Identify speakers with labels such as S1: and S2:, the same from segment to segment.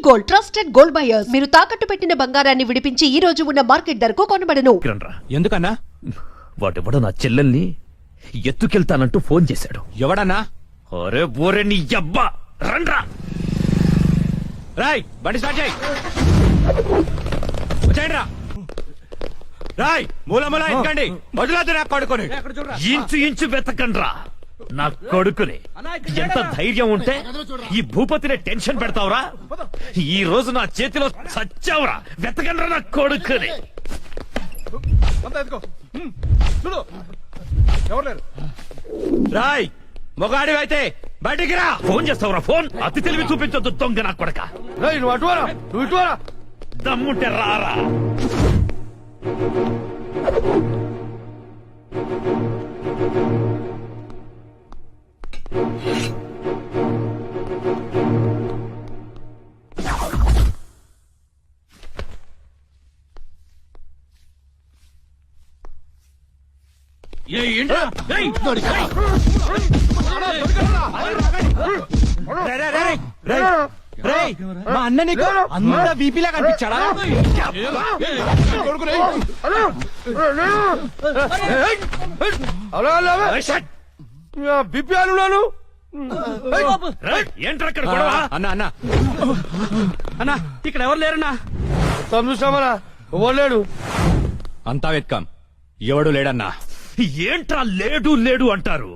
S1: Gold, trusted gold buyers. మీరు తాకట్టు పెట్టిన బంగారాన్ని విడిపించి ఈ రోజు ఉన్న మార్కెట్ ధరకు కొనబడను.
S2: ఎందుకన్నా?
S3: వాడెవడో నా చెల్లెల్ని ఎత్తుకెళ్తానంటూ ఫోన్ చేశాడు.
S2: ఎవడన్నా?
S3: అరే బోరే నీ అబ్బా, రండ్రా.
S2: రాయ్ బండి స్టార్ట్ చేయి. వచ్చేయండి రా. రాయ్ మూల మూల ఎత్తుకండి. వదిలేదు నా కొడుకుని.
S3: ఇంచు ఇంచు వెతకండ్రా నా కొడుకుని. ఎంత ధైర్యం ఉంటే ఈ భూపతిని టెన్షన్ పెడతావురా? ఈ రోజు నా చేతిలో చచ్చావురా. వెతకండ్రా నా కొడుకుని.
S2: రాయ్ మొగాడి అయితే బయటికి రా.
S3: ఫోన్ చేస్తావురా? ఫోన్ అతి తెలివి చూపించొద్దు దొంగ నా కొడక.
S2: నువ్వు అటువరా, నువ్వు ఇటువరా.
S3: దమ్ముంటే రారా.
S2: మా అన్న నీకు అంత బీపీలా కనిపించాడా?
S4: బీపీ అనున్నాను.
S3: ఏంట్రా అక్కడ గొడవ?
S2: అన్న అన్న అన్న ఇక్కడ ఎవరు లేరన్నా?
S4: చూసామరా, ఎవరు లేడు.
S2: అంతా వెత్కాం, ఎవడు లేడన్నా.
S3: ఏంట్రా లేడు లేడు అంటారు?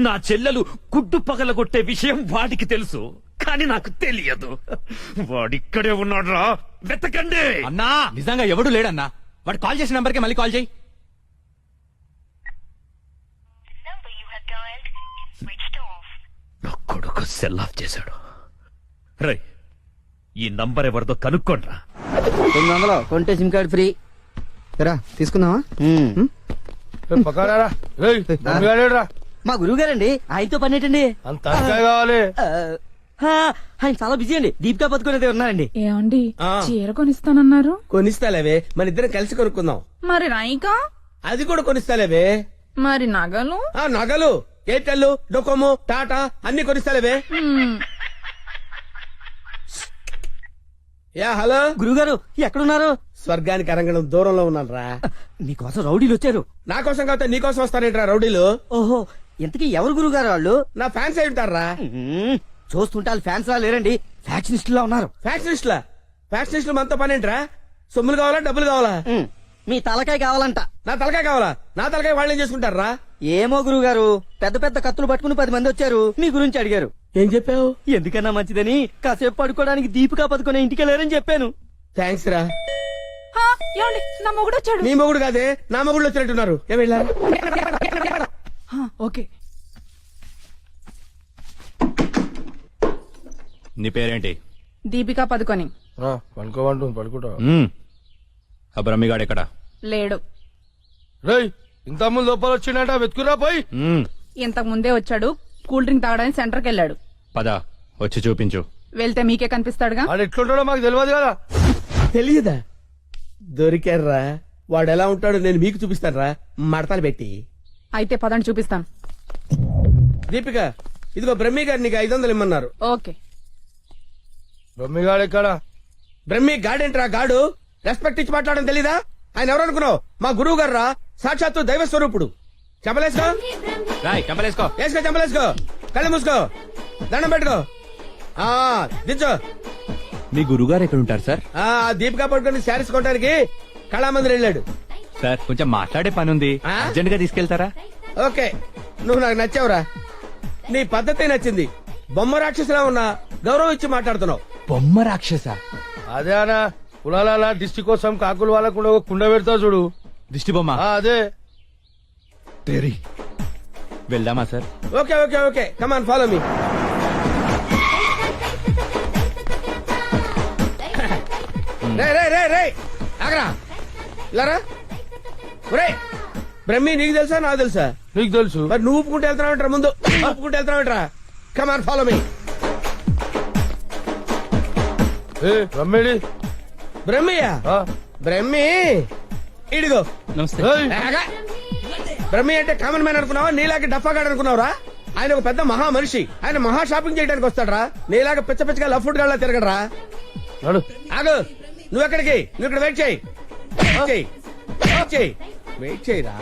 S3: నా చెల్లెలు గుడ్డు పగలగొట్టే విషయం వాడికి తెలుసు, కానీ నాకు తెలియదు. వాడిక్కడే ఉన్నాడ్రా, వెతకండి.
S2: అన్నా నిజంగా ఎవడు లేడన్నా. వాడు కాల్ చేసిన నంబర్కి మళ్ళీ కాల్ చేయి.
S3: నా కొడుకు సెల్ ఆఫ్ చేశాడు. రై ఈ నంబర్ ఎవరిదో కనుక్కోండ్రా.
S5: 900 కొంటే సిమ్ కార్డ్ ఫ్రీ. రా తీసుకుందామా?
S4: పక్కరా రా.
S5: మా గురువు గారండి, ఆయనతో పని ఏంటండి?
S4: అంత కావాలి.
S5: ఆయన చాలా బిజీ అండి. దీపికా పదుకునేది ఉన్నారండి.
S6: ఏమండి చీర కొనిస్తానన్నారు?
S7: కొనిస్తాలేవే, మన ఇద్దరం కలిసి కొనుక్కుందాం.
S6: మరి నాయిక?
S7: అది కూడా కొనిస్తాలేవే.
S6: మరి నగలు?
S7: నగలు ఎయిర్టెల్, డొకోమో, టాటా అన్ని కొనిస్తాలేవే. యా హలో
S5: గురుగారు ఎక్కడున్నారు?
S7: స్వర్గానికి అరంగడం దూరంలో ఉన్నాను రా.
S5: మీకోసం రౌడీలు వచ్చారు.
S7: నా కోసం కాకపోతే నీ కోసం వస్తారేంట్రా రౌడీలు?
S5: ఓహో, ఇంతకీ ఎవరు గురుగారు వాళ్ళు?
S7: నా ఫ్యాన్స్ అయి ఉంటారా?
S5: చూస్తుంటే వాళ్ళు ఫ్యాన్స్ లా లేరండి, ఫ్యాక్షనిస్ట్ లా ఉన్నారు.
S7: ఫ్యాక్షనిస్టులా? ఫ్యాక్షనిస్టులు మనతో పని ఏంట్రా? సొమ్ములు కావాలా, డబ్బులు కావాలా?
S5: మీ తలకాయ కావాలంట.
S7: నా తలకాయ కావాలా? నా తలకాయ వాళ్ళు ఏం చేసుకుంటారా?
S5: ఏమో గురుగారు, పెద్ద పెద్ద కత్తులు పట్టుకుని 10 మంది వచ్చారు, మీ గురించి అడిగారు.
S7: ఏం చెప్పావు?
S5: ఎందుకన్నా మంచిదని కాసేపు పడుకోవడానికి దీపికా పదుకునే ఇంటికి వెళ్ళారని చెప్పాను.
S7: థ్యాంక్స్ రా.
S6: ఏమండి నా మొగుడు వచ్చాడు.
S7: నీ మొగుడు కాదే, నా మొగుడు వచ్చినట్టున్నారు. ఏం వెళ్ళా?
S6: ఓకే.
S2: నీ పేరేంటి?
S6: దీపికా పదుకొని.
S4: పడుకోమంటుంది, పడుకుంటా.
S2: ఆ బ్రహ్మిగాడు ఎక్కడ?
S6: లేడు.
S4: రేయ్ ఇంత ముందు లోపల వచ్చిండట, వెతుకురా పోయి.
S6: ఇంతకు ముందే వచ్చాడు, కూల్ డ్రింక్ తాగడానికి సెంటర్కి వెళ్ళాడు.
S2: పద వచ్చి చూపించు.
S6: వెళ్తే మీకే కనిపిస్తాడుగా.
S4: వాడు ఎట్లుంటాడో మాకు తెలియదు కదా.
S7: తెలియదా? దొరికారా? వాడు ఎలా ఉంటాడో నేను మీకు చూపిస్తానరా, మడతలు పెట్టి.
S6: అయితే పదండి చూపిస్తాను.
S7: దీపిక, ఇదిగో బ్రహ్మి గారు నీకు 500 ఇమ్మన్నారు.
S6: ఓకే.
S4: బొమ్మిగాడు ఎక్కడ?
S7: బ్రహ్మి గాడేంట్రా గాడు? రెస్పెక్ట్ ఇచ్చి మాట్లాడడం తెలీదా? ఆయన ఎవరు అనుకున్నావు? మా గురువు గారు రా, సాక్షాత్తు దైవ స్వరూపుడు. చెంపలేసుకో,
S2: రాయ్ చెంపలేసుకో.
S7: వేసుకో, చెంపలేసుకో, కళ్ళు మూసుకో, దండం పెట్టుకో, దించో.
S2: మీ గురుగారు ఎక్కడ ఉంటారు సార్?
S7: దీపికా పట్టుకుని శారీస్ కొనడానికి కళామందిర్ వెళ్ళాడు.
S2: సార్ కొంచెం మాట్లాడే పని ఉంది, అర్జెంట్ గా తీసుకెళ్తారా?
S7: ఓకే, నువ్వు నాకు నచ్చావురా. నీ పద్ధతి నచ్చింది. బొమ్మ రాక్షసులా ఉన్నా గౌరవం ఇచ్చి మాట్లాడుతున్నావు.
S2: బొమ్మ రాక్షస?
S4: అదే అనా, కులాల దిష్టి కోసం కాకులు వాళ్ళకు కూడా ఒక కుండ పెడతా చూడు.
S2: దిష్టి బొమ్మ?
S4: అదే.
S2: వెళ్దామా sir?
S7: Okay okay okay, come on follow me. రే రే రే రే ఆగరా, ఇలారా. రే బ్రహ్మి, నీకు తెలుసా నాకు తెలుసా?
S4: నీకు తెలుసు.
S7: మరి నువ్వు ఒప్పుకుంటే వెళ్తున్నావు ముందు, ఒప్పుకుంటే వెళ్తున్నావు. Come on follow me.
S4: బ్రహ్మేడి?
S7: బ్రహ్మయ్యా? బ్రహ్మి ఇడిగో. బ్రహ్మి అంటే కామన్ మ్యాన్ అనుకున్నావా? నీలాగా డఫాగాడు అనుకున్నావురా? ఆయన ఒక పెద్ద మహా మనిషి. ఆయన మహా షాపింగ్ చేయడానికి వస్తాడరా. నీలాగా పిచ్చ పిచ్చగా లఫ్ ఫుడ్ గా తిరగడరా.
S4: నడు
S7: ఆగు, నువ్వు ఎక్కడికి? నువ్వు ఇక్కడ వెయిట్ చేయి. వెయిట్ చేయి. వెయిట్ చేయి. వెయిట్ చేయరా.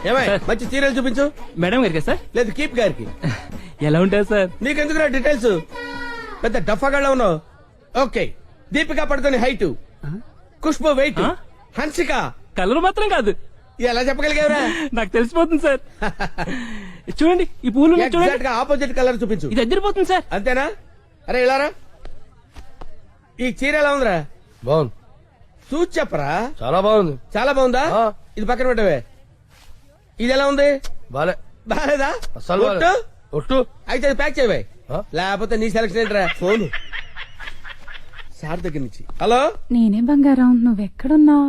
S7: ఏమై మంచి సీరియల్ చూపించు.
S5: మేడం గారికి సార్
S7: లేదు కీప్ గారికి.
S5: ఎలా ఉంటారు సార్?
S7: నీకెందుకు డీటెయిల్స్? పెద్ద డఫాగాళ్ళ ఉన్నావు. Okay, Deepika Padukone height, Khushbu weight, Hansika
S5: colour మాత్రం కాదు,
S7: ఎలా చెప్పగలిగావురా?
S5: నాకు తెలిసిపోతుంది సార్. చూడండి ఈ పూలు ఉన్నాయి చూడండి,
S7: ఎగ్జాక్ట్ గా ఆపోజిట్ కలర్ చూపించు.
S5: ఇది అద్దరిపోతుంది సార్.
S7: అంతేనా? అరే ఇలారా, ఈ చీర ఎలా ఉందిరా?
S4: బాగుంది,
S7: చూసి చెప్పరా.
S4: చాలా బాగుంది.
S7: చాలా బాగుందా?
S4: ఆ.
S7: ఇది పక్కన పెట్టవే. ఇది ఎలా ఉంది?
S4: బాలే,
S7: బాలేదా?
S4: అసలు బాలే.
S7: ఒట్టు?
S4: ఒట్టు
S7: అయితే అది ప్యాక్ చేయవే.
S4: ఆ?
S7: లేకపోతే నీ సెలక్షన్ ఏంట్రా? ఫోన్ సార్ దగ్గర నుంచి. హలో.
S6: నేనే బంగారం నువ్వెక్కడున్నావు?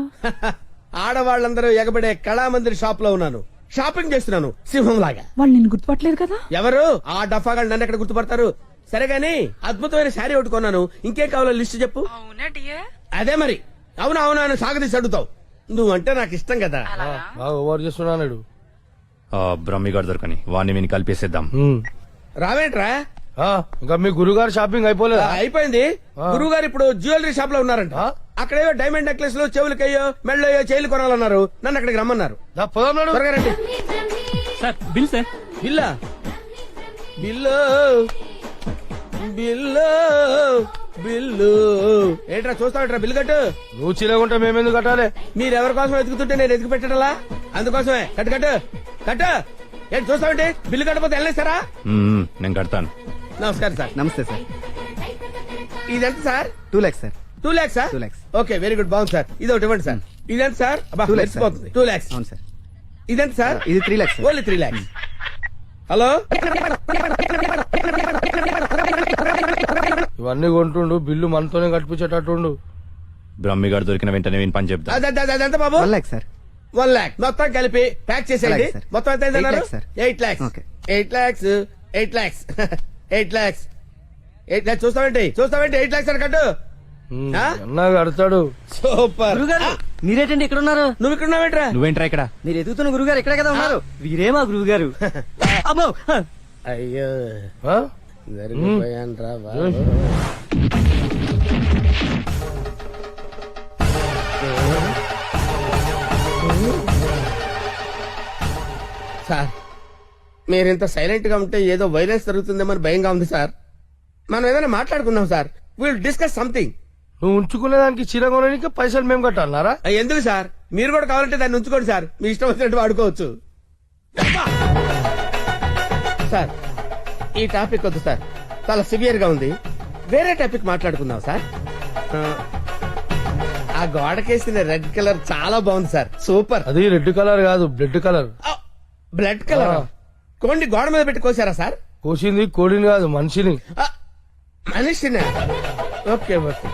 S7: ఆడవాళ్ళందరూ ఎగబడే కళామందిర్ షాప్ లో ఉన్నాను. షాపింగ్ చేస్తున్నాను సింహం లాగా.
S6: వాళ్ళు నిన్ను గుర్తుపట్టలేదు కదా?
S7: ఎవరు ఆ డఫాగా నన్ను ఎక్కడ గుర్తుపడతారు? సరే గాని అద్భుతమైన శారీ ఒకటి కొన్నాను. ఇంకేం కావాలో లిస్ట్ చెప్పు. అదే మరి. అవునా అవునా అని సాగదీసి అడుగుతావు. నువ్వంటే నాకు ఇష్టం కదా.
S4: బాగా ఓవర్ చేస్తున్నాడు.
S3: బ్రహ్మిగాడు దొరకని వాడిని విని కలిపేసేద్దాం.
S7: రావేంట్రా?
S4: ఇంకా మీ గురుగారు షాపింగ్ అయిపోలేదా?
S7: అయిపోయింది. గురువు గారు ఇప్పుడు జ్యువెలరీ షాప్ లో ఉన్నారంట.
S4: ఆ?
S7: అక్కడేవో డైమండ్ నెక్లెస్ లో చెవులకయ్యో మెళ్ళయ్యో చైలు కొనాలన్నారు. నన్ను అక్కడికి రమ్మన్నారు.
S4: పోదాం నాడు.
S7: త్వరగా రండి.
S5: Sir bill sir.
S7: బిల్లా? బిల్లు బిల్లు బిల్లు ఏంట్రా చూస్తావుట్రా? బిల్లు కట్టు.
S4: నువ్వు చిలకుంటే మేమెందుకు కట్టాలి?
S7: మీరెవరి కోసం వెతుకుతుంటే నేను ఎదుగు పెట్టడలా? అందుకోసమే. కట్టు కట్టు కట్టు. ఏంటి చూస్తావంటే? బిల్లు కట్టపోతే వెళ్ళేస్తారా?
S3: నేను కడతాను.
S7: నమస్కారం సార్.
S5: నమస్తే సార్.
S7: ఇదెంత sir?
S5: 2 lakhs sir.
S7: 2 lakhs sir?
S5: 2 lakhs.
S7: Okay, very good, బాగుంది సార్. ఇది ఒకటి ఇవ్వండి సార్. ఇదెంత సార్?
S5: 2 lakhs sir.
S7: 2 lakhs.
S5: అవును సార్.
S7: ఇదెంత సార్?
S5: ఇది 3 lakhs sir.
S7: Only 3 lakhs. Hello.
S4: ఇవన్నీ కొంటుండు, బిల్లు మనతోనే కట్టించేటట్టుండు.
S3: బ్రహ్మిగాడు దొరికిన వెంటనే విని పని చెప్తా.
S7: అదెంత బాబు?
S5: 1 lakh సార్.
S7: 1 lakh మొత్తం కలిపి ప్యాక్ చేసేయండి.
S5: అలాగే సార్.
S7: మొత్తం ఎంత అయింది
S5: 8
S7: అన్నారు?
S5: lakhs sir.
S7: 8 lakhs.
S5: Okay.
S7: 8 lakhs. 8 lakhs. 8 lakhs. 8 lakhs. చూస్తావేంటి 8 lakhs అని కట్టు. ఆ?
S4: అన్నా కడతాడు.
S7: సూపర్.
S5: గురుగారు మీరేటండి ఇక్కడ ఉన్నారు?
S7: నువ్వు ఇక్కడ ఉన్నావేంట్రా?
S3: నువ్వేంట్రా ఇక్కడ?
S5: మీరు ఎదుగుతున్న గురుగారు ఇక్కడే కదా ఉన్నారు. వీరే మా గురువు గారు. అమ్మో
S7: అయ్యో
S4: ఆ?
S7: జరిగిపోయాన్రా బాబు. సార్, మీరింత సైలెంట్ గా ఉంటే ఏదో వైలెన్స్ జరుగుతుందేమని భయంగా ఉంది సార్. మనం ఏదైనా మాట్లాడుకుందాం సార్. Will discuss something.
S4: నువ్వు ఉంచుకునే దానికి చీర కొనడానికి పైసలు మేము కట్టాలన్నారా?
S7: ఎందుకు సార్? మీరు కూడా కావాలంటే దాన్ని ఉంచుకోండి సార్. మీ ఇష్టం వచ్చినట్టు వాడుకోవచ్చు. సార్, ఈ టాపిక్ వద్దు సార్, చాలా సివియర్ గా ఉంది. వేరే టాపిక్ మాట్లాడుకుందాం సార్. ఆ గోడకేసిన రెడ్ కలర్ చాలా బాగుంది సార్. సూపర్.
S4: అది రెడ్ కలర్ కాదు, బ్లడ్ కలర్.
S7: Blood colour. కోండి గోడ మీద పెట్టి కోసారా సార్?
S4: కోసింది కోడిని కాదు, మనిషిని.
S7: మనిషినా? ఓకే ఓకే,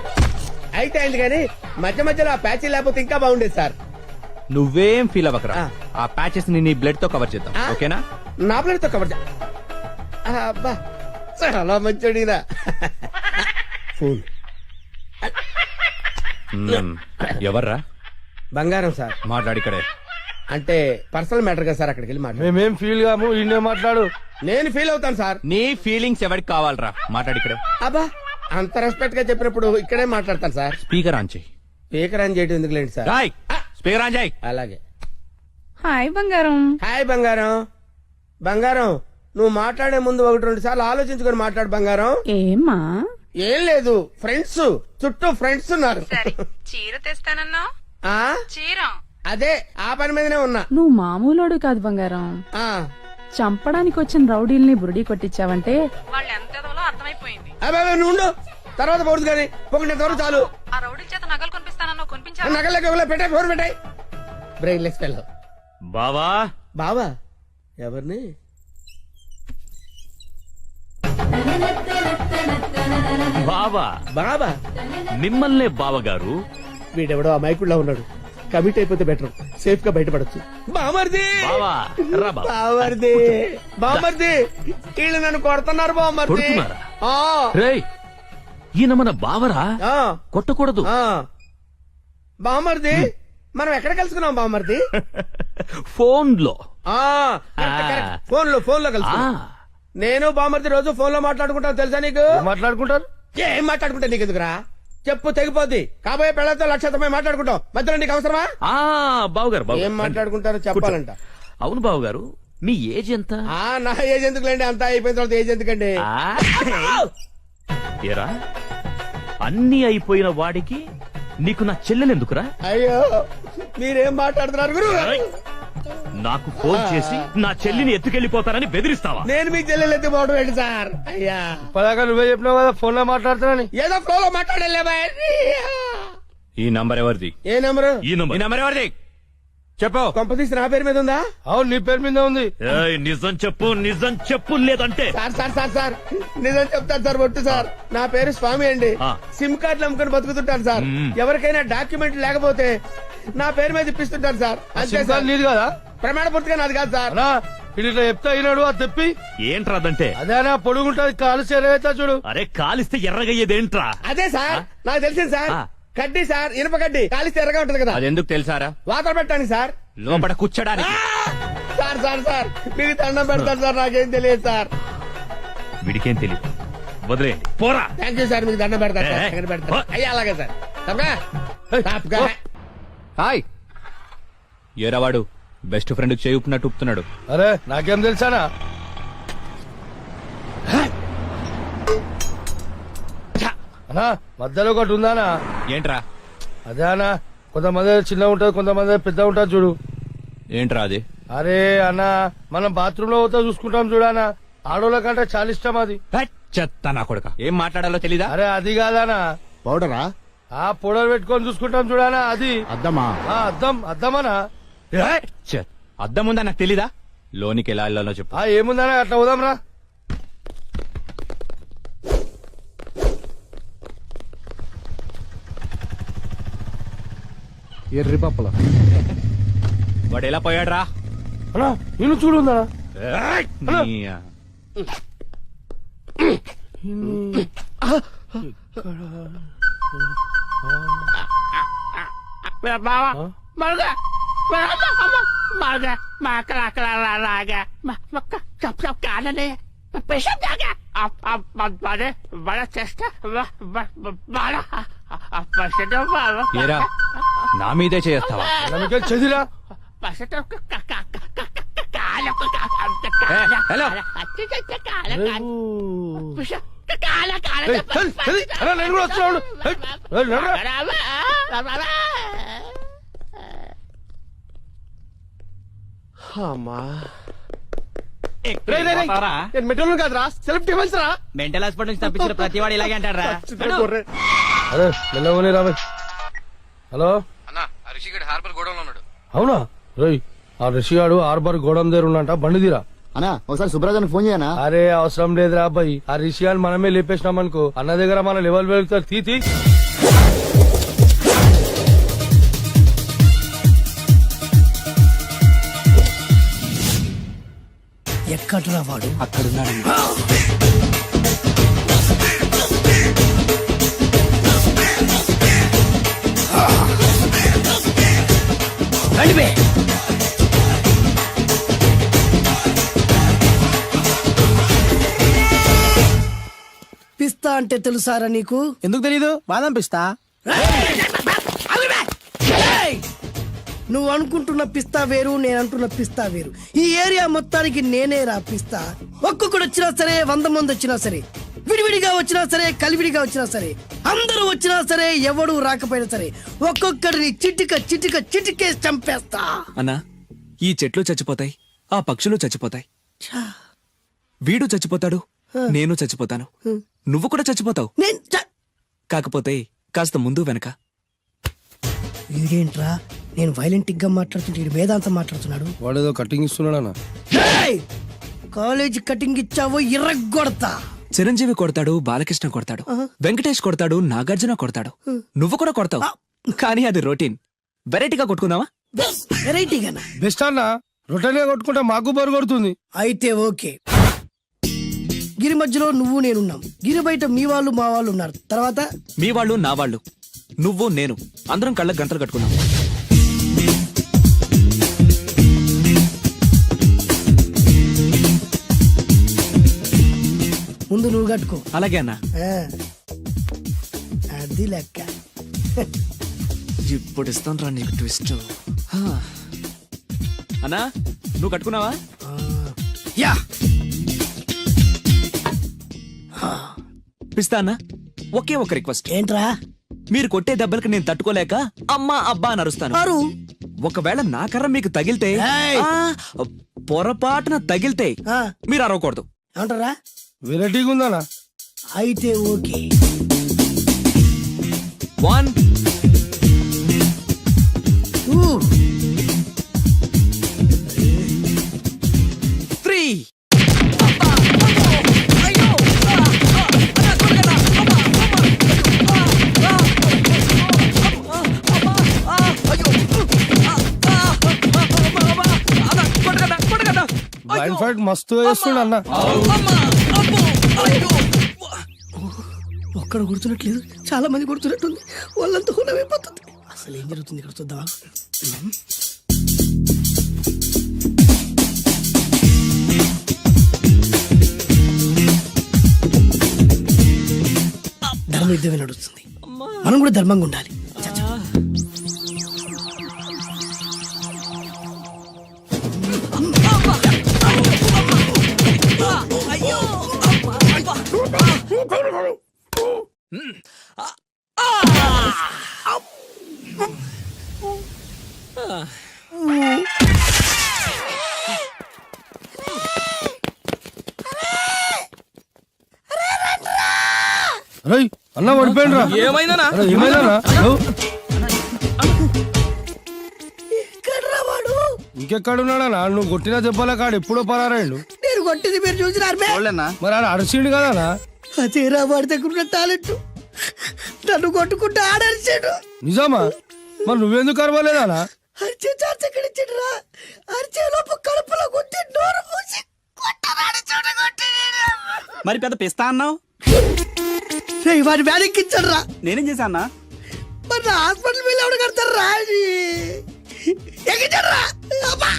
S7: అయితే అయింది. కానీ మధ్య మధ్యలో ఆ ప్యాచీ లేకపోతే ఇంకా బాగుండేది సార్.
S3: నువ్వేం ఫీల్ అవ్వకరా.
S7: ఆ.
S3: ఆ ప్యాచెస్ ని నీ బ్లడ్ తో కవర్ చేద్దాం.
S7: ఆ?
S3: ఓకేనా?
S7: నా ప్లేట్ తో కవర్ అబ్బా, చాలా మంచోడినా. ఫోన్
S3: ఎవర్రా?
S7: బంగారం సార్.
S3: మాట్లాడిక్కడే.
S7: అంటే పర్సనల్ మ్యాటర్ కదా సార్. అక్కడికి వెళ్ళి మాట్లాడు.
S4: మేమేం ఫీల్ కాము, ఈయనే మాట్లాడు.
S7: నేను ఫీల్ అవుతాను సార్.
S3: నీ ఫీలింగ్స్ ఎవరికి కావాలరా? మాట్లాడిక్కడే.
S7: అబ్బా, అంత రెస్పెక్ట్ గా చెప్పినప్పుడు ఇక్కడే మాట్లాడతాను సార్.
S3: స్పీకర్ ఆన్ చెయ్యి.
S7: స్పీకర్ అని చేయడం ఎందుకు లేండి సార్?
S3: రాయ్ స్పీకర్ ఆన్ చెయ్యి.
S7: అలాగే.
S6: హాయ్ బంగారం.
S7: హాయ్ బంగారం. బంగారం, నువ్వు మాట్లాడే ముందు 1-2 సార్లు ఆలోచించుకొని మాట్లాడు బంగారం.
S6: ఏమ్మా?
S7: ఏం లేదు, ఫ్రెండ్స్ చుట్టూ ఫ్రెండ్స్ ఉన్నారు.
S6: చీర తెస్తానన్నావు.
S7: ఆ
S6: చీర
S7: అదే ఆ పని మీదనే ఉన్నా.
S6: నువ్వు మామూలోడు కాదు బంగారం.
S7: ఆ
S6: చంపడానికి వచ్చిన రౌడీల్ని బురుడి కొట్టించావంటే వాళ్ళు ఎంత అర్థమైపోయింది.
S7: అబ్బాయి నువ్వు ఉండు, తర్వాత పోదు కానీ పొగినంత వరకు చాలు.
S6: ఆ రౌడీల చేత నగలు కొనిపిస్తానన్నావు, కొనిపించావా?
S7: నగలకి పెట్టాయి, ఫోన్ పెట్టాయి. Brainless fellow.
S3: బావా
S7: బావా? ఎవరిని?
S3: బావా
S7: బాబా?
S3: మిమ్మల్నే బావగారు.
S7: వీడెవడో ఆ మైకుల్లో ఉన్నాడు. కమిట్ అయిపోతే బెటర్, సేఫ్ గా బయటపడచ్చు. బామర్ది,
S3: బావా రా బావా.
S7: బామర్ది, బామర్ది, వీళ్ళు నన్ను కొడుతున్నారు బామర్ది.
S3: కొడుతున్నారా?
S7: ఆ,
S3: రేయ్ ఈయన మన బావరా,
S7: ఆ,
S3: కొట్టకూడదు.
S7: ఆ. బామర్ది, మనం ఎక్కడ కలుసుకున్నాం బామర్ది?
S3: ఫోన్ లో.
S7: ఆ, కరెక్ట్, కరెక్ట్. ఫోన్ లో కలుసు. నేను బామర్ది రోజు ఫోన్ లో మాట్లాడుకుంటావు తెలుసా నీకు?
S4: మాట్లాడుకుంటారు.
S7: ఏం మాట్లాడుకుంటా నీకు ఎందుకురా? చెప్పు తెగిపోద్ది. కాబోయే పెళ్లతో 1,90,000 మాట్లాడుకుంటాం. మధ్యలో నీకు అవసరమా?
S3: బావుగారు
S7: ఏం మాట్లాడుకుంటారో చెప్పాలంట.
S3: అవును బావుగారు, మీ ఏజ్ ఎంత?
S7: నా ఏజ్ ఎందుకులేండి, అంతా అయిపోయిన తర్వాత ఏజ్ ఎందుకండి?
S3: ఏరా, అన్ని అయిపోయిన వాడికి నీకు నా చెల్లెలెందుకురా?
S7: అయ్యో మీరేం మాట్లాడుతున్నారు గురు?
S3: నాకు ఫోన్ చేసి నా చెల్లిని ఎత్తుకెళ్లిపోతానని బెదిరిస్తావా?
S7: నేను మీకు చెల్లెలు ఎత్తిపోవడం ఏంటి సార్? అయ్యా
S4: పదాక నువ్వే చెప్పినావు కదా ఫోన్ లో మాట్లాడుతున్నాని.
S7: ఏదో ఫ్లోలో మాట్లాడలే బాయ్.
S3: ఈ నంబర్ ఎవరిది?
S7: ఏ నెంబరు?
S3: ఈ నంబర్ ఎవరిది చెప్పు.
S7: కొంపతీసి నా పేరు మీద ఉందా?
S4: అవును నీ పేరు మీద ఉంది.
S3: ఏయ్, నిజం చెప్పు లేదంటే
S7: సార్ నిజం చెప్తాను సార్. ఒట్టు సార్, నా పేరు స్వామి అండి.
S3: ఆ.
S7: సిమ్ కార్డులు అమ్ముకొని బతుకుతుంటాను సార్. ఎవరికైనా డాక్యుమెంట్ లేకపోతే నా పేరు మీద ఇప్పిస్తుంటాను సార్. అంతే
S4: సిమ్
S7: సార్.
S4: కార్డు నీది కదా?
S7: ప్రమాణ పూర్తిగా నాది కాదు సార్.
S4: అన్నా ఇది ఇట్లా చెప్తా అయినాడు అది తెప్పి.
S3: ఏంట్రాదంటే?
S4: అదేనా పొడుగుంటది కాలు చేరేతా చూడు.
S3: అరే, కాలిస్తే ఎర్రగయ్యేదేంట్రా?
S7: అదే సార్ నాకు తెలిసింది సార్.
S3: ఆ.
S7: కడ్డీ సార్, ఇనుప కడ్డీ కాలిస్తే ఎర్రగా ఉంటది కదా.
S2: అదెందుకు తెలుసారా?
S7: వాతలు పెట్టండి సార్.
S2: లోపల కూర్చోడానికి.
S7: సార్ మీకు దండం పెడతాను సార్. నాకేం తెలియదు సార్.
S3: వీడికేం తెలియదు, వదిలేయండి. పోరా.
S7: Thank you sir. మీకు దండం పెడతాను సార్.
S3: ఏ,
S7: ఎక్కడ పెడతాను?
S3: ఓ.
S7: అయ్యా అలాగే సార్. తప్పగా
S2: హాయ్, ఏరావాడు బెస్ట్ ఫ్రెండ్ చేయుపునట్టు ఊపుతున్నాడు.
S4: అరే నాకేం తెలుసానా? అన్నా మధ్యలో ఒకటి ఉందానా?
S2: ఏంట్రా?
S4: అదే అన్నా, కొంతమంది చిన్న ఉంటది, కొంతమంది పెద్ద ఉంటది చూడు.
S2: ఏంట్రా అది?
S4: అరే అన్నా, మనం బాత్రూమ్ లో పోతే చూసుకుంటాం చూడానా, ఆడోళ్ళ కంటే చాలా ఇష్టం అది.
S2: చెత్త నా కొడుక. ఏం మాట్లాడాలో తెలీదా?
S4: అరే అది కాదానా,
S8: పౌడరా?
S4: ఆ పొడలు పెట్టుకొని చూసుకుంటాం చూడానా అది.
S8: అద్దమా?
S4: అద్దమనా?
S2: అద్దం ఉందా నాకు తెలీదా? లోనికి ఎలా వెళ్ళాలో చెప్పు.
S4: ఏముందనా, అట్లా పోదాం రా.
S8: ఎర్రి పప్పల
S2: వాడు ఎలా పోయాడ్రా?
S4: అన్నా నేను చూడుందా?
S2: ఏరా, నా మీదే చేస్తావా?
S4: నమ్మకం చదిరా.
S2: హలో,
S4: నేను కూడా వస్తున్నాను.
S7: నేను మెట్రోలు కాదురా, సెల్ఫ్ డిఫెన్స్ రా.
S5: మెంటల్ హాస్పిటల్ నుంచి తప్పించిన ప్రతి వాడు ఇలాగే అంటారా?
S4: అరే మెల్లవని రాబోయ్. హలో అవునా? రోయ్ ఆ రిషిగాడు హార్బర్ గోడం దగ్గర ఉన్నంట, బండి తీరా.
S8: అన్నా ఒకసారి సుబ్రాజానికి ఫోన్ చేయనా?
S4: అరే అవసరం లేదురా అబ్బాయి, ఆ రిషిగాని మనమే లేపేసినాం అనుకో, అన్న దగ్గర మన లెవెల్ వెళ్తారు. తీ
S9: ఎక్కడ్రా వాడు?
S8: అక్కడున్నాడు.
S9: పిస్తా అంటే తెలుసారా నీకు?
S5: ఎందుకు తెలీదు? బాదం పిస్తా.
S9: నువ్వు అనుకుంటున్న పిస్తా వేరు, నేను అంటున్న పిస్తా వేరు. ఈ ఏరియా మొత్తానికి నేనే రా పిస్తా. ఒక్కొక్కడు వచ్చినా సరే, 100 మంది వచ్చినా సరే, విడివిడిగా వచ్చినా సరే, కలివిడిగా వచ్చినా సరే, అందరూ వచ్చినా సరే, ఎవడు రాకపోయినా సరే, ఒక్కొక్కడిని చిటికేసి చంపేస్తా.
S10: అన్నా, ఈ చెట్లు చచ్చిపోతాయి, ఆ పక్షులు చచ్చిపోతాయి, వీడు చచ్చిపోతాడు, నేను చచ్చిపోతాను, నువ్వు కూడా చచ్చిపోతావు. కాకపోతే కాస్త ముందు వెనక.
S9: వీడేంట్రా, నేను వైలెంటిక్ గా మాట్లాడుతుంటే వీడు వేదాంతం మాట్లాడుతున్నాడు.
S4: వాడేదో కటింగ్ ఇస్తున్నాడా?
S9: కాలేజీ కటింగ్ ఇచ్చావో ఇర్రగొడతా.
S10: చిరంజీవి కొడతాడు, బాలకృష్ణ కొడతాడు, వెంకటేష్ కొడతాడు, నాగార్జున కొడతాడు, నువ్వు కూడా కొడతావు. కానీ అది రొటీన్. వెరైటీగా కొట్టుకుందామా?
S9: వెరైటీగానా?
S4: బెస్ట్ అన్న, రొటనే కొట్టుకుంటే మాకు బరు కొడుతుంది.
S9: అయితే ఓకే. గిరి మధ్యలో నువ్వు నేనున్నాం, గిరి బయట మీ వాళ్ళు మా వాళ్ళు ఉన్నారు. తర్వాత
S10: మీ వాళ్ళు నా వాళ్ళు, నువ్వు నేను, అందరం కళ్ళకు గంటలు కట్టుకున్నాం.
S9: ముందు నువ్వు కట్టుకో.
S10: అలాగే అన్నా.
S9: అది అది లెక్క.
S10: ఇప్పుడు ఇస్తాను రా నీకు ట్విస్ట్. అన్నా నువ్వు కట్టుకున్నావా?
S9: యా
S10: పిస్తా అన్నా, ఒకే ఒక రిక్వెస్ట్.
S9: ఏంట్రా?
S10: మీరు కొట్టే దెబ్బలకి నేను తట్టుకోలేక అమ్మా అబ్బా అని అరుస్తాను.
S9: అరు
S10: ఒకవేళ నా కర్ర మీకు తగిలితే,
S9: ఏయ్!
S10: పొరపాటున తగిలితే
S9: ఆ,
S10: మీరు అరవకూడదు.
S9: ఏమంటారా?
S4: వెరైటీగా ఉందనా?
S9: అయితే ఓకే.
S10: 1
S9: ఊ,
S10: 3.
S4: బ్లైండ్ ఫైట్ మస్తు వేస్తుండ అన్న.
S9: ఒక్కడ గుర్తున్నట్లేదు, చాలా మంది గుర్తున్నట్టుంది. వాళ్ళంతా హులమైపోతుంది. అసలు ఏం జరుగుతుంది ఇక్కడ చూద్దామా? ధర్మ యుద్ధమే నడుస్తుంది. మనం కూడా ధర్మంగా ఉండాలి. చచ్చా.
S4: అరే అన్న పడిపోయిండ్రా.
S10: ఏమైందనా?
S4: అరే, ఏమైందన్నా?
S9: ఎక్కడ్రా వాడు?
S4: ఇంకెక్కడున్నాడనా? నువ్వు కొట్టిన దెబ్బల కాడు ఎప్పుడో పరారాయండు.
S9: నేను కొట్టింది మీరు చూసినారు మే?
S4: మరి ఆడ అరిసిండు కదనా?
S9: అదేరా వాడి దగ్గర ఉన్న టాలెంట్. నన్ను కొట్టుకుంటూ ఆడరిచాడు.
S4: నిజమా? మరి నువ్వెందుకు అరవలేదానా?
S9: అరిచే ఛాన్స్ ఎక్కడిచ్చాడురా? అరిచే లోపు కడుపులో గుద్ది నోరు మూసి కొట్టరాడు చూడ కొట్టి.
S5: మరి పెద్ద పిస్తా అన్నావు,
S9: వాడి వ్యాధికిచ్చాడు రా.
S5: నేనేం చేశా అన్నా?
S9: మరి నా హాస్పిటల్ బిల్ ఎవడు కడతారు రా? ఎక్కించాడు రా. అబ్బా!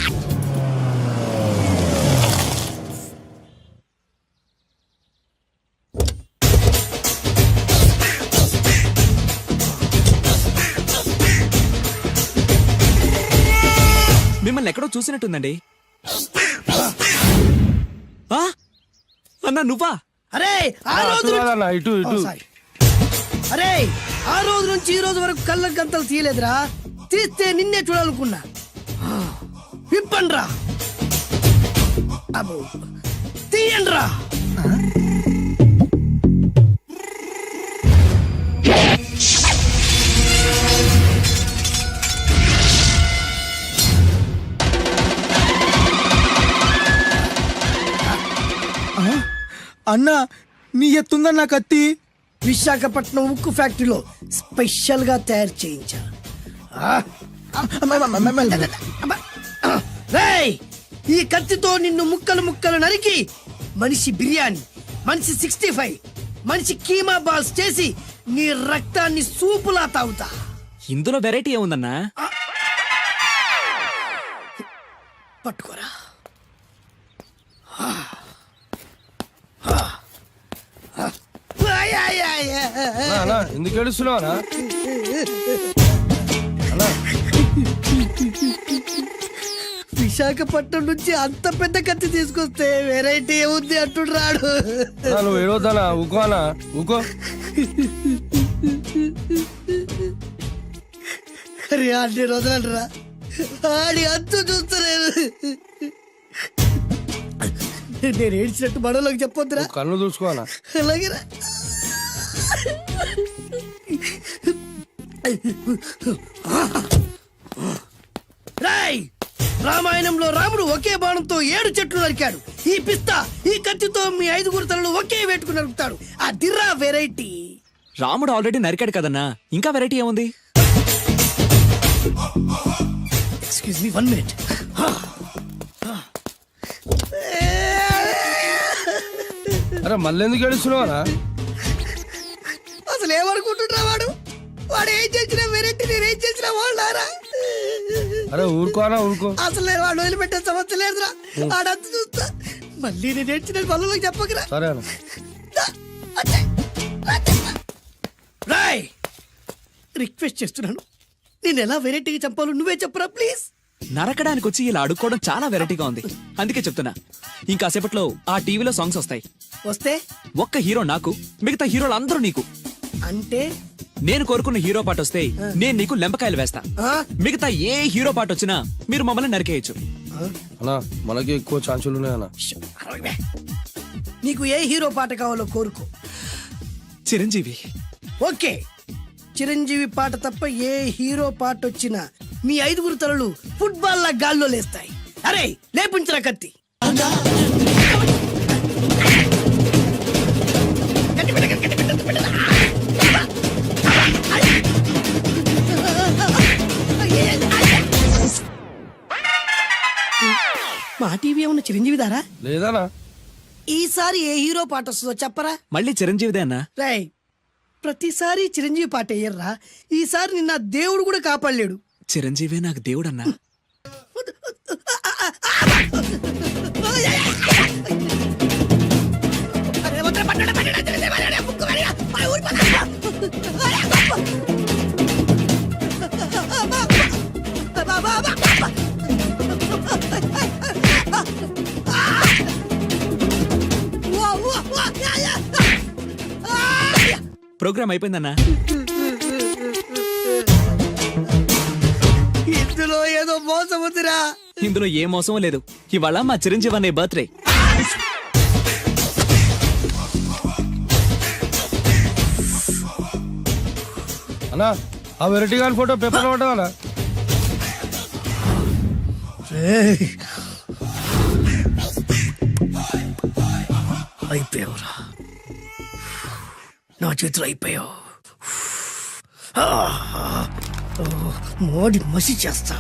S10: మిమ్మల్ని ఎక్కడో చూసినట్టుందండి. ఆ? అన్నా నువ్వా?
S9: అరే ఆ రోజు
S4: కాదన్నా, ఇటు ఇటు.
S9: సారీ. అరే ఆ రోజు నుంచి ఈ రోజు వరకు కళ్ళ గంతలు తీయలేదురా. తీస్తే నిన్నే చూడాలనుకున్నా. విప్పండ్రా. అబ్బో తీయండ్రా.
S5: అన్నా నీ ఎత్తుందన్న కత్తి.
S9: విశాఖపట్నం ఉక్కు ఫ్యాక్టరీలో స్పెషల్ గా తయారు చేయించా. రేయ్, ఈ కత్తితో నిన్ను ముక్కలు ముక్కలు నరికి మనిషి బిర్యానీ, మనిషి 65, మనిషి కీమా బాల్స్ చేసి నీ రక్తాన్ని సూపులా తాగుతా.
S10: ఇందులో వెరైటీ ఏముందన్నా?
S9: పట్టుకోరా.
S4: అన్నా, ఎందుకు ఏడుస్తున్నావా?
S9: విశాఖపట్నం నుంచి అంత పెద్ద కత్తి తీసుకొస్తే వెరైటీ ఏముంది అంటుడు రాడు.
S4: నువ్వు ఏడవద్దనా? ఊకో అన్నా, ఊకో.
S9: అరే అన్ని రోజులంటరా ఆడి అంతు చూస్తలేదు. నేను ఏడ్చినట్టు మనలోకి చెప్పొద్దురా.
S4: కన్ను చూసుకో అన్నా.
S9: అలాగేరా. రాయ్, రామాయణంలో రాముడు ఒకే బాణంతో 7 చెట్లు నరికాడు. ఈ పిస్తా ఈ కత్తితో మీ 5 తలలు ఒకే వేటుకు నరుకుతాడు. ఆ దిర్రా వెరైటీ.
S10: రాముడు ఆల్రెడీ నరికాడు కదన్నా, ఇంకా వెరైటీ ఏముంది?
S9: Excuse me 1 minute.
S4: అరే మళ్ళీ ఎందుకు ఏడుస్తున్నావా?
S9: అసలు ఏమనుకుంటున్నా వాడు? వాడు ఏం చేసినా వెరైటీ, నేనేం చేసినా వాళ్ళారా?
S4: అరే ఊరుకోనా, ఊరుకో.
S9: అసలు నేను వాడు వదిలిపెట్టే సమస్య లేదురా. ఆడంతా చూస్తా. మళ్ళీ నేను ఏడ్చిన పనులకు చెప్పకరా.
S4: సరే అన్న.
S9: రాయ్, రిక్వెస్ట్ చేస్తున్నాను, నేను ఎలా వెరైటీగా చంపాలో నువ్వే చెప్పరా ప్లీజ్.
S10: నరకడానికి వచ్చి ఇలా అడుక్కోవడం చాలా వెరైటీగా ఉంది. అందుకే చెప్తున్నా, ఇంకాసేపట్లో ఆ టీవీలో సాంగ్స్ వస్తాయి.
S9: వస్తే
S10: ఒక్క హీరో నాకు, మిగతా హీరోలు అందరూ నీకు.
S9: అంటే
S10: నేను కోరుకున్న హీరో పాట వస్తే నేను నీకు లెంపకాయలు వేస్తా.
S9: ఆ?
S10: మిగతా ఏ హీరో పాట వచ్చినా మీరు మమ్మల్ని నరికేయచ్చు.
S4: అన్నా మనకి ఎక్కువ ఛాన్సులు ఉన్నాయన్నా.
S9: నీకు ఏ హీరో పాట కావాలో కోరుకో.
S10: చిరంజీవి.
S9: ఓకే, చిరంజీవి పాట తప్ప ఏ హీరో పాట వచ్చినా మీ 5 తలలు ఫుట్బాల్ లా గాల్లో లేస్తాయి. అరే లేపించరా కత్తి. మా టీవీ ఏమన్నా చిరంజీవి దారా?
S4: లేదనా?
S9: ఈసారి ఏ హీరో పాట వస్తుందో చెప్పరా?
S10: మళ్ళీ చిరంజీవిదే అన్నా.
S9: రై, ప్రతిసారి చిరంజీవి పాట వేయర్రా. ఈసారి నిన్న దేవుడు కూడా కాపాడలేడు.
S10: చిరంజీవే నాకు దేవుడన్నా. ప్రోగ్రామ్ అయిపోయిందన్నా.
S9: ఇందులో ఏదో మోసం ఉందిరా.
S10: ఇందులో ఏ మోసం లేదు. ఇవాళ మా చిరంజీవి అనే బర్త్డే.
S4: అన్నా ఆ వెరైటీ గారి ఫోటో పేపర్ పడ్డా.
S9: అయిపోయావురా, నా చేతులు అయిపోయావు. మోడి మసి చేస్తా.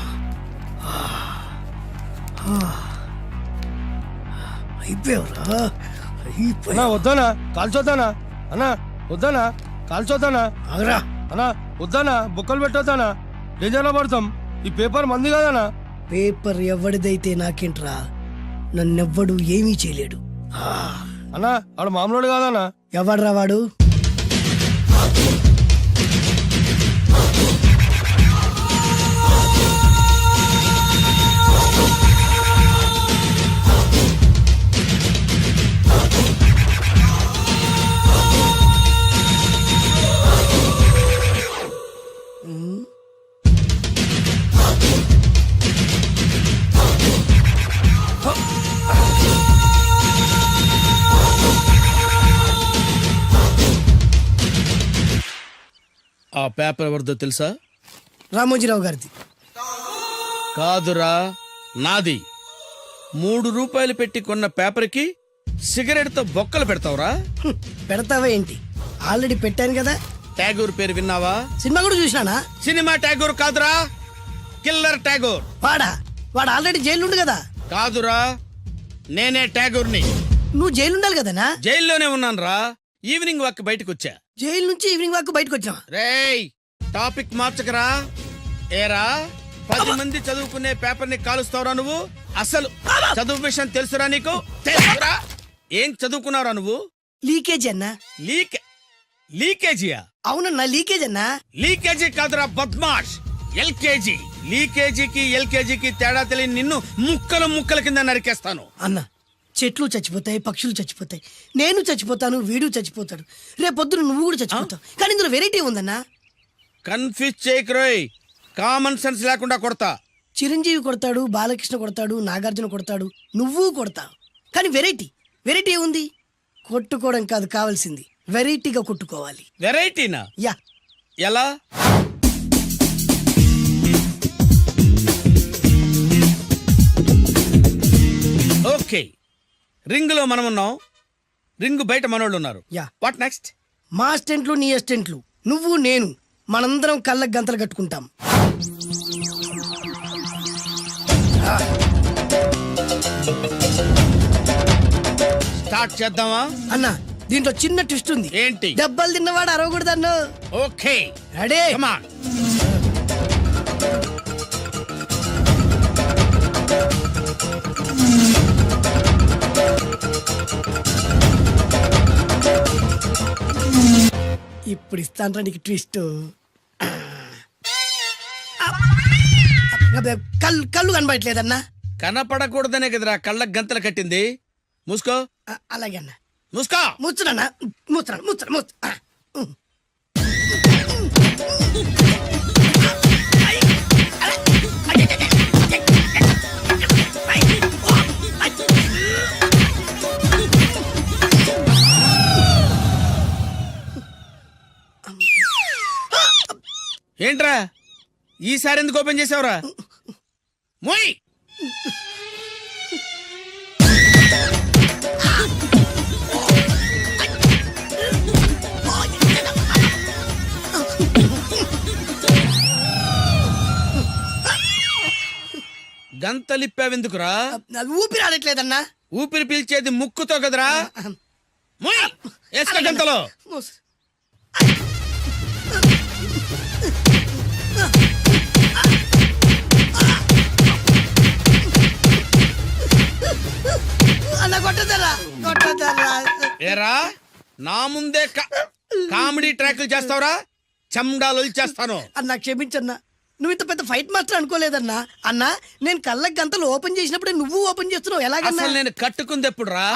S9: అయిపోయావురా,
S4: అన్నా వద్దానా కాల్చొద్దానా? అన్నా వద్దానా కాల్చొద్దానా?
S9: ఆగరా.
S4: అన్నా వద్దానా బొక్కలు పెట్టొద్దానా? డేంజర్లో పడతాం. ఈ పేపర్ మంది కదనా?
S9: పేపర్ ఎవడిదైతే నాకేంట్రా, నన్నెవ్వడు ఏమీ చేయలేడు.
S4: అన్నా ఆడు మామూలు కాదనా?
S9: ఎవడ్రా వాడు?
S7: ఆ పేపర్ ఎవరిదో తెలుసా?
S9: రామోజీరావు గారిది.
S7: కాదురా, నాది. 3 రూపాయలు పెట్టి కొన్న పేపర్కి సిగరెట్ తో బొక్కలు పెడతావురా?
S9: పెడతావా ఏంటి? ఆల్రెడీ పెట్టాను కదా.
S7: ట్యాగూర్ పేరు విన్నావా?
S9: సినిమా కూడా చూసినానా?
S7: సినిమా ట్యాగూర్ కాదురా, కిల్లర్ ట్యాగూర్.
S9: వాడు ఆల్రెడీ జైలు కదా.
S7: కాదురా, నేనే ట్యాగూర్ని.
S9: నువ్వు జైలు ఉండాలి కదనా?
S7: జైల్లోనే ఉన్నాను రా. ఈవినింగ్ వాక్ బయటకు వచ్చా.
S9: జైలు నుంచి ఈవినింగ్ వాక్ బయటకు వచ్చావా?
S7: రేయ్, టాపిక్ మార్చకరా. ఏరా, 10 మంది చదువుకునే పేపర్ ని కాలుస్తావురా నువ్వు? అసలు చదువు విషయం తెలుసురా నీకు? తెలుసురా? ఏం చదువుకున్నావురా నువ్వు?
S9: లీకేజ్ అన్నా.
S7: లీకేజీయా?
S9: అవునన్నా, లీకేజ్ అన్నా.
S7: లీకేజీ కాదురా బద్మాష్, ఎల్కేజీ. లీకేజీకి ఎల్కేజీకి తేడా తెలియని నిన్ను ముక్కలు ముక్కల కింద నరికేస్తాను.
S9: అన్నా, చెట్లు చచ్చిపోతాయి, పక్షులు చచ్చిపోతాయి, నేను చచ్చిపోతాను, వీడు చచ్చిపోతాడు, రేపొద్దున నువ్వు కూడా చచ్చిపోతావు. కానీ ఇందులో వెరైటీ ఉందన్నా.
S7: కన్ఫ్యూజ్ చేయకురోయ్, కామన్ సెన్స్ లేకుండా కొడతా.
S9: చిరంజీవి కొడతాడు, బాలకృష్ణ కొడతాడు, నాగార్జున కొడతాడు, నువ్వు కొడతావు. కానీ వెరైటీ ఉంది. కొట్టుకోవడం కాదు కావాల్సింది, వెరైటీగా కొట్టుకోవాలి.
S7: వెరైటీనా?
S9: యా.
S7: ఎలా? ఓకే, రింగ్ లో మనం ఉన్నాం, రింగ్ బయట మనోళ్ళు ఉన్నారు.
S9: యా.
S7: What next?
S9: మా అసిస్టెంట్లు, నీ అసిస్టెంట్లు, నువ్వు నేను, మనందరం కళ్ళకు గంతలు కట్టుకుంటాం.
S7: స్టార్ట్ చేద్దామా?
S9: అన్నా, దీంట్లో చిన్న ట్విస్ట్ ఉంది.
S7: ఏంటి?
S9: దెబ్బలు తిన్నవాడు అరవకూడదన్ను.
S7: Okay,
S9: ready?
S7: Come on.
S9: ఇప్పుడు ఇస్తాను నీకు ట్విస్ట్. కళ్ళు కనబడట్లేదన్నా.
S7: కనపడకూడదనే కదరా కళ్ళకు గంతలు కట్టింది. మూసుకో.
S9: అలాగే అన్న.
S7: మూసుకో.
S9: ముచ్చునన్నా, ముచ్చున.
S7: ఏంట్రా ఈసారి ఎందుకు ఓపెన్ చేసావురా? మోయ్. గంతలిప్పావెందుకురా?
S9: ఊపిరి ఆడట్లేదన్నా.
S7: ఊపిరి పీల్చేది ముక్కుతో కదరా. మోయ్. వేసుకో గంతలో.
S9: అన్న కొట్టదరా.
S7: ఏరా నా ముందే కామెడీ ట్రాక్లు చేస్తావురా? చండాలు చేస్తాను.
S9: అన్నా క్షమించన్నా, నువ్వు ఇంత పెద్ద ఫైట్ మాస్టర్ అనుకోలేదన్నా. అన్నా నేను కళ్ళకి గంతలు ఓపెన్ చేసినప్పుడే నువ్వు ఓపెన్ చేస్తున్నావు, ఎలాగన్నా?
S7: అసలు నేను కట్టుకుంది ఎప్పుడు రా?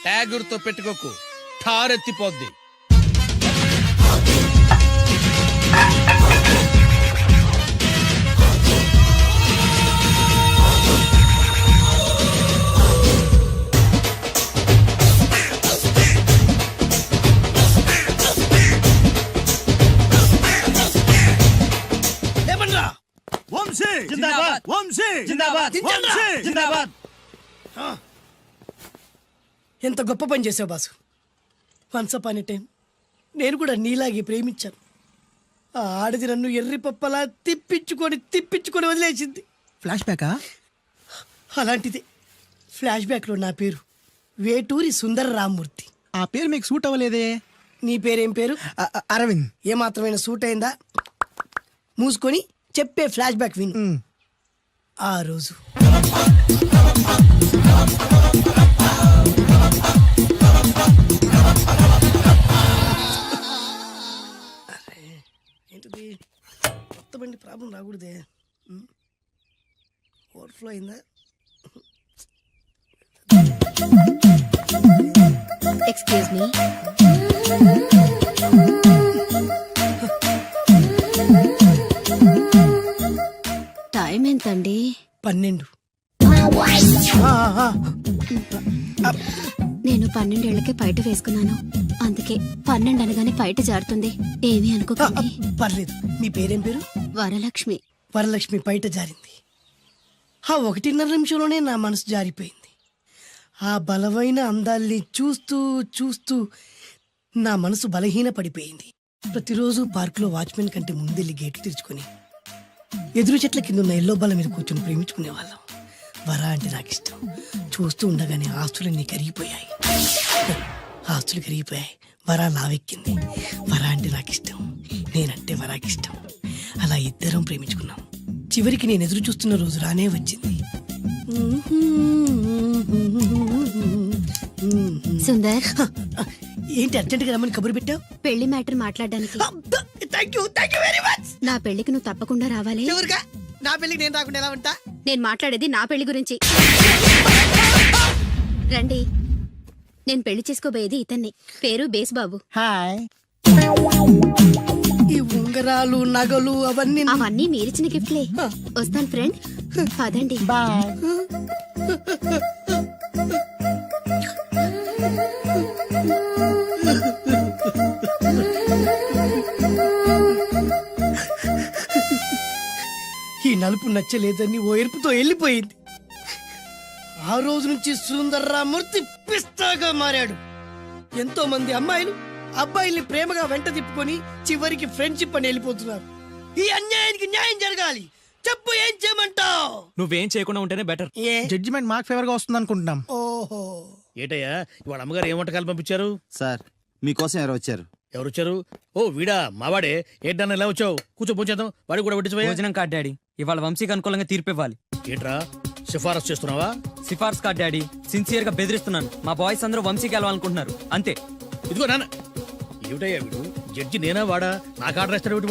S7: ట్యాగుర్తో పెట్టుకోకు, ఠారెత్తిపోద్ది.
S9: ఎంత గొప్ప పని చేసావు boss. Once upon a time నేను కూడా నీలాగే ప్రేమించాను. ఆ ఆడది నన్ను ఎర్రి పప్పలా తిప్పించుకొని వదిలేసింది.
S5: ఫ్లాష్ బ్యాకా?
S9: అలాంటిది ఫ్లాష్ బ్యాక్లో నా పేరు వేటూరి సుందర రామ్మూర్తి.
S5: ఆ పేరు మీకు సూట్ అవ్వలేదే.
S9: నీ పేరేం పేరు?
S5: అరవింద్.
S9: ఏమాత్రమైన సూట్ అయిందా? మూసుకొని చెప్పే ఫ్లాష్ బ్యాక్ విను. ఆ రోజు ఏంటిది? కొత్త బండి ప్రాబ్లం రాకూడదే. ఓవర్ఫ్లో అయిందా?
S11: Excuse me. టైం ఎంతండి?
S9: 12.
S11: నేను 12 ఏళ్లకే పైట వేసుకున్నాను, అందుకే 12 అనగానే పైట జారుతుంది. ఏమీ అనుకోకండి.
S9: పర్లేదు. మీ పేరేం పేరు?
S11: వరలక్ష్మి.
S9: వరలక్ష్మి పైట జారింది. ఆ 1.5 నిమిషంలోనే నా మనసు జారిపోయింది. ఆ బలమైన అందాల్ని చూస్తూ నా మనసు బలహీన పడిపోయింది. ప్రతిరోజు పార్కులో వాచ్మెన్ కంటే ముందెళ్ళి గేట్లు తెరుచుకొని ఎదురు చెట్ల కింద ఉన్న ఎల్లో బల్ల మీద కూర్చొని ప్రేమించుకునే వాళ్ళం. వర అంటే నాకు ఇష్టం. చూస్తూ ఉండగానే ఆస్తులన్నీ కరిగిపోయాయి. వర లావెక్కింది. వర అంటే నాకు ఇష్టం, నేనంటే వరాకి ఇష్టం. అలా ఇద్దరం ప్రేమించుకున్నాం. చివరికి నేను ఎదురు చూస్తున్న రోజు రానే వచ్చింది.
S11: సుందర్,
S9: ఏంటి అర్జెంట్గా రమ్మని కబురు పెట్టావు?
S11: పెళ్లి మ్యాటర్ మాట్లాడడానికి.
S9: Thank you very much.
S11: నా పెళ్లికి నువ్వు తప్పకుండా రావాలి.
S9: ఎవరుగా? నా పెళ్లికి నేను రాకుండా ఎలా ఉంటా?
S11: నేను మాట్లాడేది నా పెళ్లి గురించి. రండి. నేను పెళ్లి చేసుకోబోయేది ఇతన్ని. పేరు బేస్బాబు.
S5: హాయ్.
S9: ఈ ఉంగరాలు నగలు
S11: అవన్నీ మీరిచ్చిన గిఫ్ట్లే. వస్తాను ఫ్రెండ్. పదండి.
S5: బాయ్.
S9: ఈ నలుపు నచ్చలేదని ఓ ఎరుపుతో వెళ్ళిపోయింది. ఆ రోజు నుంచి సుందర్రామూర్తి పిస్తాగా మారాడు. ఎంతో మంది అమ్మాయిలు అబ్బాయిల్ని ప్రేమగా వెంట తిప్పుకొని చివరికి ఫ్రెండ్షిప్ అని వెళ్ళిపోతున్నారు. ఈ అన్యాయానికి న్యాయం జరగాలి. చెప్పు, ఏం చేయమంటావు?
S10: నువ్వేం చేయకుండా ఉంటేనే బెటర్.
S5: జడ్జిమెంట్ మాకు ఫేవర్ గా వస్తుంది అనుకుంటున్నాం.
S9: ఓహో,
S7: ఏటయ్యా ఇవాళ అమ్మగారు ఏం వంటకాలు పంపించారు?
S8: సార్ మీకోసం ఎవరు వచ్చారు?
S7: ఎవరు వచ్చారు? ఓ వీడా, మావాడే. ఏంటన్నా ఇలా వచ్చావు? కూర్చో, పోచేద్దాం. వాడి కూడా పట్టించిపోయా.
S10: భోజనం కార్డ్ డాడీ, ఇవాళ వంశీకి అనుకూలంగా తీర్పు ఇవ్వాలి.
S7: ఏంట్రా సిఫారసు చేస్తున్నావా?
S10: సిఫార్స్ కార్డ్ డాడీ, సిన్సియర్ గా బెదిరిస్తున్నాను. మా బాయ్స్ అందరూ వంశీకి వెళ్ళాలనుకుంటున్నారు అంతే.
S7: ఇదిగో నాన్న. ఏమిటయ్యా వీడు? జడ్జి నేనా వాడా? నాకు ఆర్డర్ ఇస్తాడు వాడు.